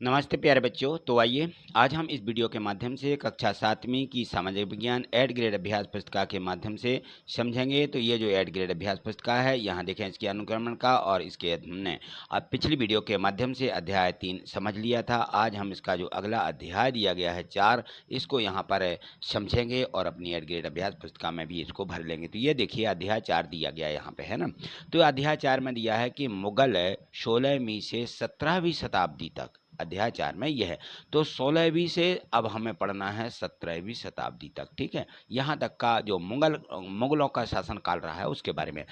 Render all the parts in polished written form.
नमस्ते प्यारे बच्चों। तो आइए आज हम इस वीडियो के माध्यम से कक्षा 7वीं की सामाजिक विज्ञान एड ग्रेड अभ्यास पुस्तिका के माध्यम से समझेंगे। तो ये जो एड ग्रेड अभ्यास पुस्तिका है, यहाँ देखें इसके अनुक्रमण का और इसके हमने अब पिछली वीडियो के माध्यम से अध्याय 3 समझ लिया था। आज हम इसका जो अगला अध्याय दिया गया है 4, इसको यहाँ पर समझेंगे और अपनी एड ग्रेड अभ्यास पुस्तिका में भी इसको भर लेंगे। तो ये देखिए अध्याय 4 दिया गया है यहाँ पे, है ना। तो अध्याय 4 में दिया है कि मुगल 16वीं से 17वीं शताब्दी तक, अध्याय 4 में यह है। तो 16वीं से अब हमें पढ़ना है 17वीं शताब्दी तक, ठीक है। यहाँ तक का जो मुगलों का शासनकाल रहा है उसके बारे में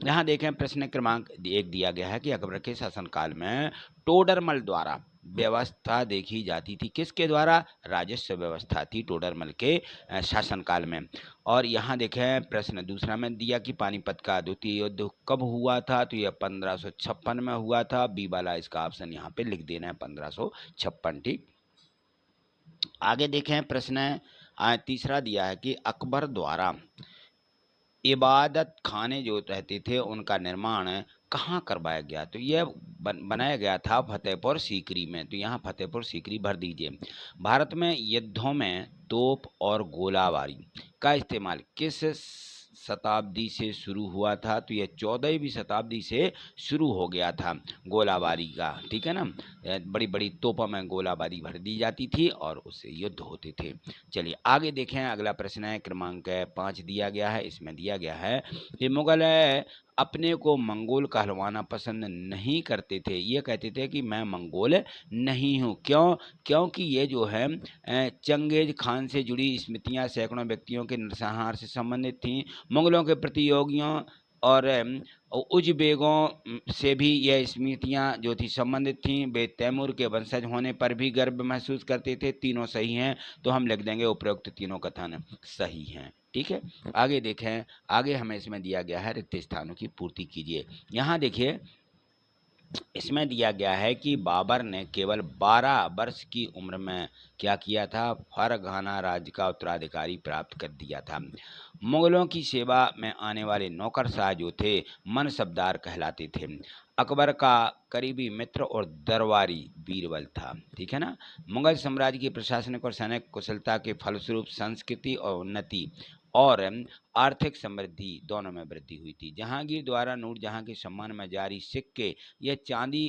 यहाँ देखें। प्रश्न क्रमांक 1 दिया गया है कि अकबर के शासनकाल में टोडरमल द्वारा व्यवस्था देखी जाती थी। किसके द्वारा? राजस्व व्यवस्था थी टोडरमल के शासनकाल में। और यहाँ देखें प्रश्न दूसरा में दिया कि पानीपत का द्वितीय युद्ध कब हुआ था। तो यह 1556 में हुआ था। बी वाला इसका ऑप्शन यहाँ पे लिख देना है 1556, ठीक। आगे देखें प्रश्न तीसरा दिया है कि अकबर द्वारा इबादत खाने जो रहते थे उनका निर्माण कहाँ करवाया गया। तो यह बनाया गया था फतेहपुर सीकरी में। तो यहाँ फतेहपुर सीकरी भर दीजिए। भारत में युद्धों में तोप और गोलाबारी का इस्तेमाल किस शताब्दी से शुरू हुआ था। तो यह 14वीं शताब्दी से शुरू हो गया था गोलाबारी का, ठीक है ना। बड़ी बड़ी तोपों में गोलाबारी भर दी जाती थी और उससे युद्ध होते थे। चलिए आगे देखें। अगला प्रश्न है क्रमांक 5 दिया गया है। इसमें दिया गया है कि मुगल अपने को मंगोल कहलवाना पसंद नहीं करते थे। ये कहते थे कि मैं मंगोल नहीं हूँ। क्यों? क्योंकि ये जो है चंगेज खान से जुड़ी स्मृतियाँ सैकड़ों व्यक्तियों के नरसंहार से संबंधित थीं। मुगलों के प्रतियोगियों और उज़्बेकों से भी यह स्मृतियाँ जो थी संबंधित थीं। वे तैमूर के वंशज होने पर भी गर्व महसूस करते थे। तीनों सही हैं, तो हम लिख देंगे उपरोक्त तीनों कथन सही हैं, ठीक है। आगे देखें। आगे हमें इसमें दिया गया है रिक्त स्थानों की पूर्ति कीजिए। यहाँ देखिए इसमें दिया गया है कि बाबर ने केवल 12 वर्ष की उम्र में क्या किया था? फरघाना राज्य का उत्तराधिकारी प्राप्त कर दिया था। मुगलों की सेवा में आने वाले नौकरशाह जो थे मनसबदार कहलाते थे। अकबर का करीबी मित्र और दरबारी बीरबल था, ठीक है ना। मुगल साम्राज्य की प्रशासनिक और सैनिक कुशलता के फलस्वरूप संस्कृति और उन्नति और आर्थिक समृद्धि दोनों में वृद्धि हुई थी। जहांगीर द्वारा नूरजहां के सम्मान में जारी सिक्के, ये चांदी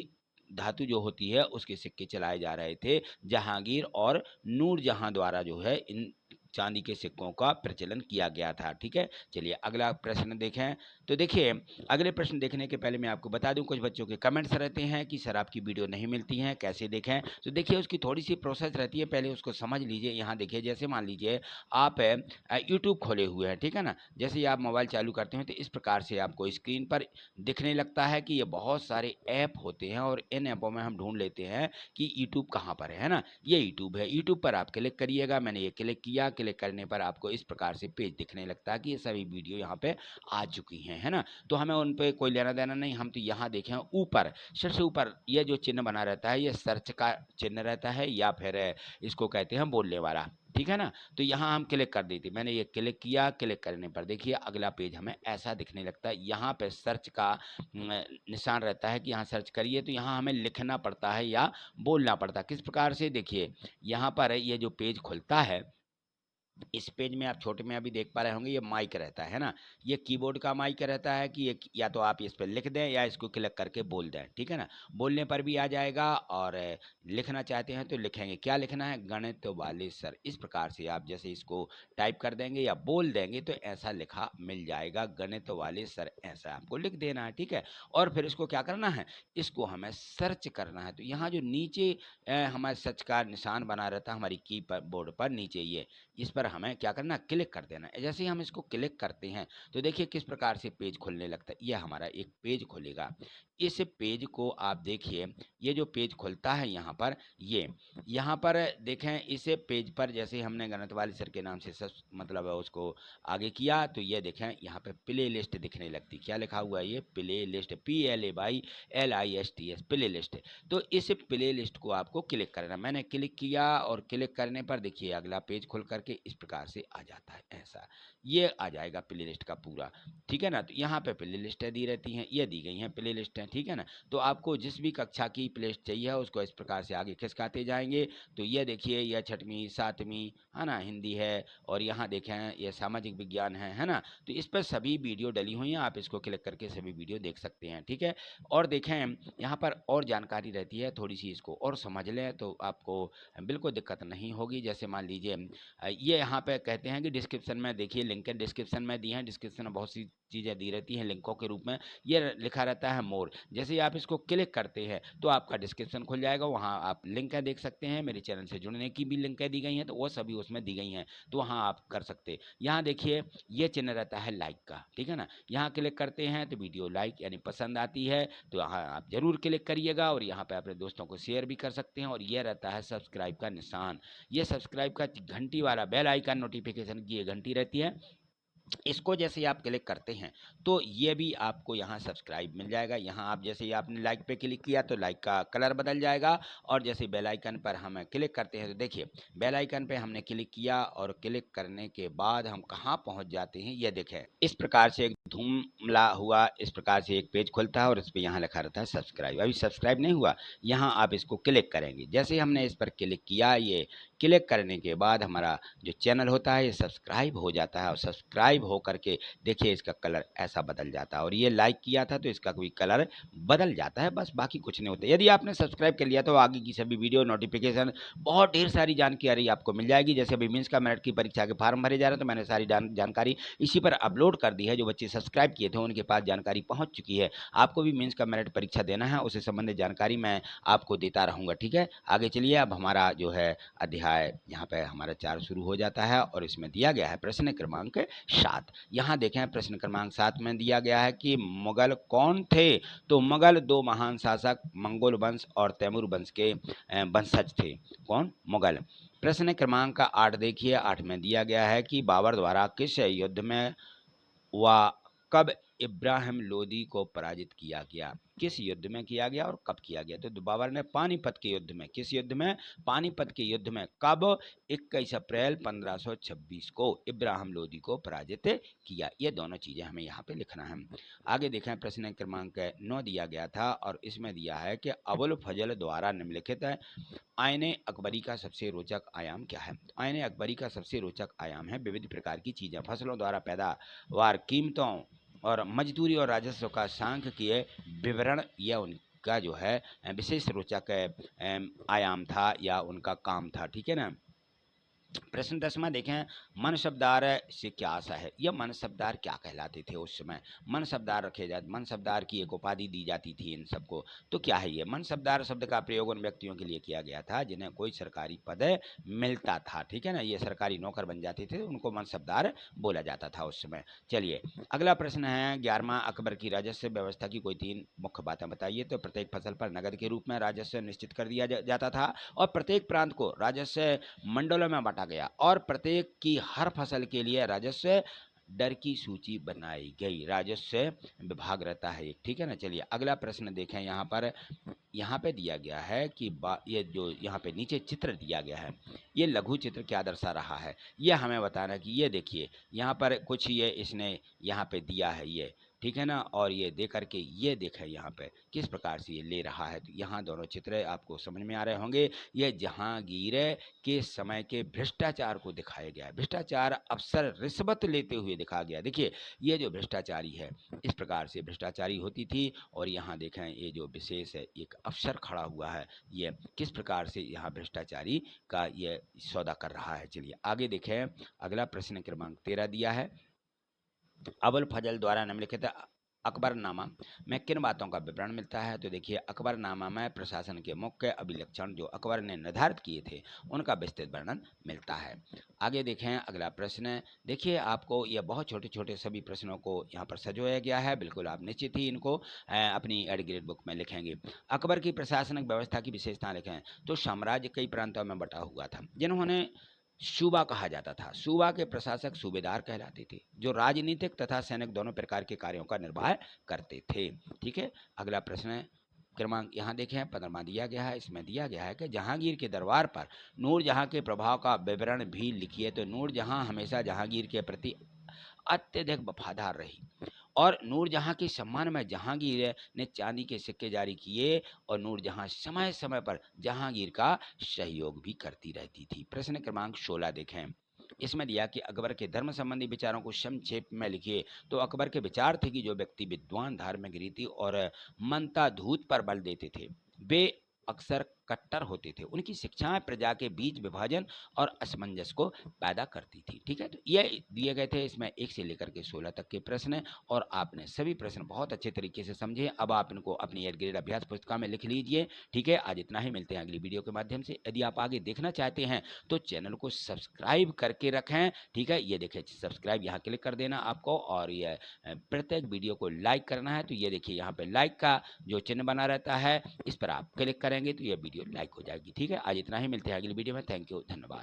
धातु जो होती है उसके सिक्के चलाए जा रहे थे। जहांगीर और नूरजहां द्वारा जो है इन चांदी के सिक्कों का प्रचलन किया गया था, ठीक है। चलिए अगला प्रश्न देखें। तो देखिए अगले प्रश्न देखने के पहले मैं आपको बता दूं, कुछ बच्चों के कमेंट्स रहते हैं कि सर आपकी वीडियो नहीं मिलती हैं, कैसे देखें। तो देखिए उसकी थोड़ी सी प्रोसेस रहती है, पहले उसको समझ लीजिए। यहाँ देखिए जैसे मान लीजिए आप यूट्यूब खोले हुए हैं, ठीक है ना। जैसे ही आप मोबाइल चालू करते हैं तो इस प्रकार से आपको स्क्रीन पर दिखने लगता है कि ये बहुत सारे ऐप होते हैं और इन ऐपों में हम ढूंढ लेते हैं कि यूट्यूब कहाँ पर है ना। ये यूट्यूब है। यूट्यूब पर आप क्लिक करिएगा। मैंने ये क्लिक किया। क्लिक करने पर आपको इस प्रकार से पेज दिखने लगता है कि ये सभी वीडियो यहाँ पे आ चुकी हैं, है ना। तो हमें उन पे कोई लेना देना नहीं। हम तो यहाँ देखें ऊपर सबसे ऊपर ये जो चिन्ह बना रहता है ये सर्च का चिन्ह रहता है या फिर इसको कहते हैं बोलने वाला, ठीक है ना। तो यहाँ हम क्लिक कर देते। मैंने ये क्लिक किया। क्लिक करने पर देखिए अगला पेज हमें ऐसा दिखने लगता है। यहाँ पे सर्च का निशान रहता है कि यहाँ सर्च करिए। तो यहाँ हमें लिखना पड़ता है या बोलना पड़ता है। किस प्रकार से? देखिए यहाँ पर ये जो पेज खुलता है, इस पेज में आप छोटे में अभी देख पा रहे होंगे ये माइक रहता है ना। ये कीबोर्ड का माइक रहता है कि ये या तो आप इस पर लिख दें या इसको क्लिक करके बोल दें, ठीक है ना। बोलने पर भी आ जाएगा और लिखना चाहते हैं तो लिखेंगे। क्या लिखना है? गणित वाले सर। इस प्रकार से आप जैसे इसको टाइप कर देंगे या बोल देंगे तो ऐसा लिखा मिल जाएगा, गणित वाले सर, ऐसा आपको लिख देना है, ठीक है। और फिर इसको क्या करना है? इसको हमें सर्च करना है। तो यहाँ जो नीचे हमारे सर्च का निशान बना रहता है हमारी की बोर्ड पर नीचे, ये इस पर हमें क्या करना? क्लिक कर देना है। जैसे ही हम इसको क्लिक करते हैं तो देखिए किस प्रकार से पेज खुलने लगता है। यह हमारा एक पेज खुलेगा। इस पेज को आप देखिए, ये जो पेज खुलता है यहाँ पर, ये यहाँ पर देखें इस पेज पर जैसे हमने गणित वाले सर के नाम से सब मतलब है उसको आगे किया तो ये देखें यहाँ पे प्ले लिस्ट दिखने लगती। क्या लिखा हुआ है? ये play list, PLAYLISTS, play list. तो इस प्ले लिस्ट को आपको क्लिक करना। मैंने क्लिक किया और क्लिक करने पर देखिए अगला पेज खुल करके इस इस प्रकार से आ जाता है ऐसा, ये आ जाएगा प्ले लिस्ट का पूरा, ठीक है ना। तो यहाँ पे प्ले लिस्टें दी रहती हैं, ये दी गई हैं प्ले लिस्टें, ठीक है ना। तो आपको जिस भी कक्षा की प्ले लिस्ट चाहिए उसको इस प्रकार से आगे खिसकाते जाएंगे। तो ये देखिए, यह 6वीं 7वीं है ना, हिंदी है, और यहाँ देखें ये सामाजिक विज्ञान है ना। तो इस पर सभी वीडियो डली हुई हैं, आप इसको क्लिक करके सभी वीडियो देख सकते हैं, ठीक है। और देखें यहाँ पर और जानकारी रहती है, थोड़ी सी इसको और समझ लें तो आपको बिल्कुल दिक्कत नहीं होगी। जैसे मान लीजिए ये यहाँ पे कहते हैं कि डिस्क्रिप्शन में देखिए, लिंक डिस्क्रिप्शन में दी हैं, डिस्क्रिप्शन में बहुत सी चीज़ें दी रहती हैं लिंकों के रूप में, ये लिखा रहता है मोर। जैसे ही आप इसको क्लिक करते हैं तो आपका डिस्क्रिप्शन खुल जाएगा, वहाँ आप लिंक देख सकते हैं, मेरे चैनल से जुड़ने की भी लिंक दी गई हैं, तो वो सभी उसमें दी गई हैं, तो वहाँ आप कर सकते हैं। यहाँ देखिए ये चिन्ह रहता है लाइक का, ठीक है ना। यहाँ क्लिक करते हैं तो वीडियो लाइक यानी पसंद आती है, तो यहाँ आप जरूर क्लिक करिएगा, और यहाँ पे अपने दोस्तों को शेयर भी कर सकते हैं। और ये रहता है सब्सक्राइब का निशान, ये सब्सक्राइब का घंटी वाला बेल आइकन, नोटिफिकेशन की ये घंटी रहती है, इसको जैसे ही आप क्लिक करते हैं तो ये भी आपको यहाँ सब्सक्राइब मिल जाएगा। यहाँ आप जैसे ही आपने लाइक पे क्लिक किया तो लाइक का कलर बदल जाएगा, और जैसे बेल आइकन पर हम क्लिक करते हैं तो देखिए बेल आइकन पे हमने क्लिक किया, और क्लिक करने के बाद हम कहाँ पहुँच जाते हैं, ये देखें इस प्रकार से एक धूमला हुआ, इस प्रकार से एक पेज खुलता है, और इस पर यहाँ लिखा रहता है सब्सक्राइब। अभी सब्सक्राइब नहीं हुआ, यहाँ आप इसको क्लिक करेंगे। जैसे हमने इस पर क्लिक किया, ये क्लिक करने के बाद हमारा जो चैनल होता है ये सब्सक्राइब हो जाता है, और सब्सक्राइब हो करके देखिए इसका कलर ऐसा बदल जाता है, और ये लाइक किया था तो इसका कोई कलर बदल जाता है, बस बाकी कुछ नहीं होता। यदि आपने सब्सक्राइब कर लिया तो आगे की सभी वीडियो नोटिफिकेशन, बहुत ढेर सारी जानकारी आपको मिल जाएगी। जैसे अभी मीन्स का मेरिट की परीक्षा के फॉर्म भरे जा रहे हैं, तो मैंने सारी जानकारी इसी पर अपलोड कर दी है। जो बच्चे सब्सक्राइब किए थे उनके पास जानकारी पहुँच चुकी है। आपको भी मीन्स का मेरिट परीक्षा देना है, उससे संबंधित जानकारी मैं आपको देता रहूँगा, ठीक है। आगे चलिए, अब हमारा जो है अध्याय यहाँ पे हमारा 4 शुरू हो जाता है, और इसमें दिया गया है प्रश्न क्रमांक 7। यहाँ देखें प्रश्न क्रमांक 7 में दिया गया है कि मुगल कौन थे। तो मुगल 2 महान शासक मंगोल वंश और तैमूर वंश के वंशज थे। कौन? मुगल। प्रश्न क्रमांक 8 देखिए, 8 में दिया गया है कि बाबर द्वारा किस युद्ध में व कब इब्राहिम लोदी को पराजित किया गया। किस युद्ध में किया गया और कब किया गया। तो बाबर ने पानीपत के युद्ध में, किस युद्ध में? पानीपत के युद्ध में। कब? 21 अप्रैल 1526 को इब्राहिम लोदी को पराजित किया। ये दोनों चीज़ें हमें यहाँ पे लिखना है। आगे देखें प्रश्न क्रमांक 9 दिया गया था, और इसमें दिया है कि अबुल फजल द्वारा निम्नलिखित आईने अकबरी का सबसे रोचक आयाम क्या है। आईने अकबरी का सबसे रोचक आयाम है विविध प्रकार की चीज़ें, फसलों द्वारा पैदावार, कीमतों और मजदूरी और राजस्व का सांख्यिकीय विवरण, यह उनका जो है विशेष रोचक आयाम था या उनका काम था, ठीक है ना। प्रश्न 10वां देखें, मन शब्दार से क्या आशा है। यह मन शब्दार क्या कहलाते थे उस समय? मन शब्दार रखे जाते, मन शब्दार की एक उपाधि दी जाती थी इन सबको। तो क्या है ये? मन शब्दार शब्द का प्रयोग उन व्यक्तियों के लिए किया गया था जिन्हें कोई सरकारी पद मिलता था, ठीक है ना। ये सरकारी नौकर बन जाते थे, उनको मन शब्दार बोला जाता था उस समय। चलिए अगला प्रश्न है, 11वां, अकबर की राजस्व व्यवस्था की कोई 3 मुख्य बातें बताइए। तो प्रत्येक फसल पर नगद के रूप में राजस्व निश्चित कर दिया जाता था, और प्रत्येक प्रांत को राजस्व मंडलों में बांटा गया, और प्रत्येक की हर फसल के लिए राजस्व दर की सूची बनाई गई। राजस्व विभाग रहता है एक, ठीक है ना। चलिए अगला प्रश्न देखें। यहाँ पे दिया गया है कि ये जो यहाँ पे नीचे चित्र दिया गया है, ये लघु चित्र क्या दर्शा रहा है, ये हमें बताना कि ये देखिए यहाँ पर कुछ ये इसने यहाँ पे दिया है ये, ठीक है ना। और ये दे करके ये देखें यहाँ पे किस प्रकार से ये ले रहा है। तो यहाँ दोनों चित्र आपको समझ में आ रहे होंगे। ये जहांगीर के समय के भ्रष्टाचार को दिखाया गया है। भ्रष्टाचार, अफसर रिश्वत लेते हुए दिखाया गया। देखिए ये जो भ्रष्टाचारी है इस प्रकार से भ्रष्टाचारी होती थी, और यहाँ देखें ये जो विशेष है एक अफसर खड़ा हुआ है, ये किस प्रकार से यहाँ भ्रष्टाचारी का ये सौदा कर रहा है। चलिए आगे देखें, अगला प्रश्न क्रमांक 13 दिया है, अबुल फजल द्वारा निम्नलिखित अकबरनामा में किन बातों का विवरण मिलता है। तो देखिए अकबरनामा में प्रशासन के मुख्य अभिलक्षण जो अकबर ने निर्धारित किए थे उनका विस्तृत वर्णन मिलता है। आगे देखें अगला प्रश्न। देखिए आपको यह बहुत छोटे छोटे सभी प्रश्नों को यहाँ पर सजोया गया है, बिल्कुल आप निश्चित ही इनको अपनी एड ग्रेड बुक में लिखेंगे। अकबर की प्रशासनिक व्यवस्था की विशेषता लिखें। तो साम्राज्य कई प्रांतों में बटा हुआ था जिन्होंने सूबा कहा जाता था। सूबा के प्रशासक सूबेदार कहलाते थे, जो राजनीतिक तथा सैनिक दोनों प्रकार के कार्यों का निर्वाह करते थे, ठीक है। अगला प्रश्न है, क्रमांक यहाँ देखें 15वां दिया गया है। इसमें दिया गया है कि जहांगीर के दरबार पर नूरजहां के प्रभाव का विवरण भी लिखिए। तो नूरजहां हमेशा जहांगीर के प्रति अत्यधिक वफादार रही और नूरजहां के सम्मान में जहांगीर ने चांदी के सिक्के जारी किए और नूरजहां समय समय पर जहांगीर का सहयोग भी करती रहती थी। प्रश्न क्रमांक 16 देखें। इसमें दिया कि अकबर के धर्म संबंधी विचारों को संक्षेप में लिखिए। तो अकबर के विचार थे कि जो व्यक्ति विद्वान, धार्मिक रीति और मनता धूत पर बल देते थे वे अक्सर कट्टर होते थे। उनकी शिक्षाएं प्रजा के बीच विभाजन और असमंजस को पैदा करती थी। ठीक है, तो ये दिए गए थे इसमें 1 से लेकर के 16 तक के प्रश्न और आपने सभी प्रश्न बहुत अच्छे तरीके से समझे। अब आप इनको अपनी 8th ग्रेड अभ्यास पुस्तिका में लिख लीजिए। ठीक है, आज इतना ही। मिलते हैं अगली वीडियो के माध्यम से। यदि आप आगे देखना चाहते हैं तो चैनल को सब्सक्राइब करके रखें। ठीक है, ये देखिए सब्सक्राइब यहाँ क्लिक कर देना आपको और ये प्रत्येक वीडियो को लाइक करना है। तो ये देखिए यहाँ पे लाइक का जो चिन्ह बना रहता है इस पर आप क्लिक करेंगे तो ये वीडियो लाइक हो जाएगी। ठीक है, आज इतना ही। मिलते हैं अगली वीडियो में। थैंक यू, धन्यवाद।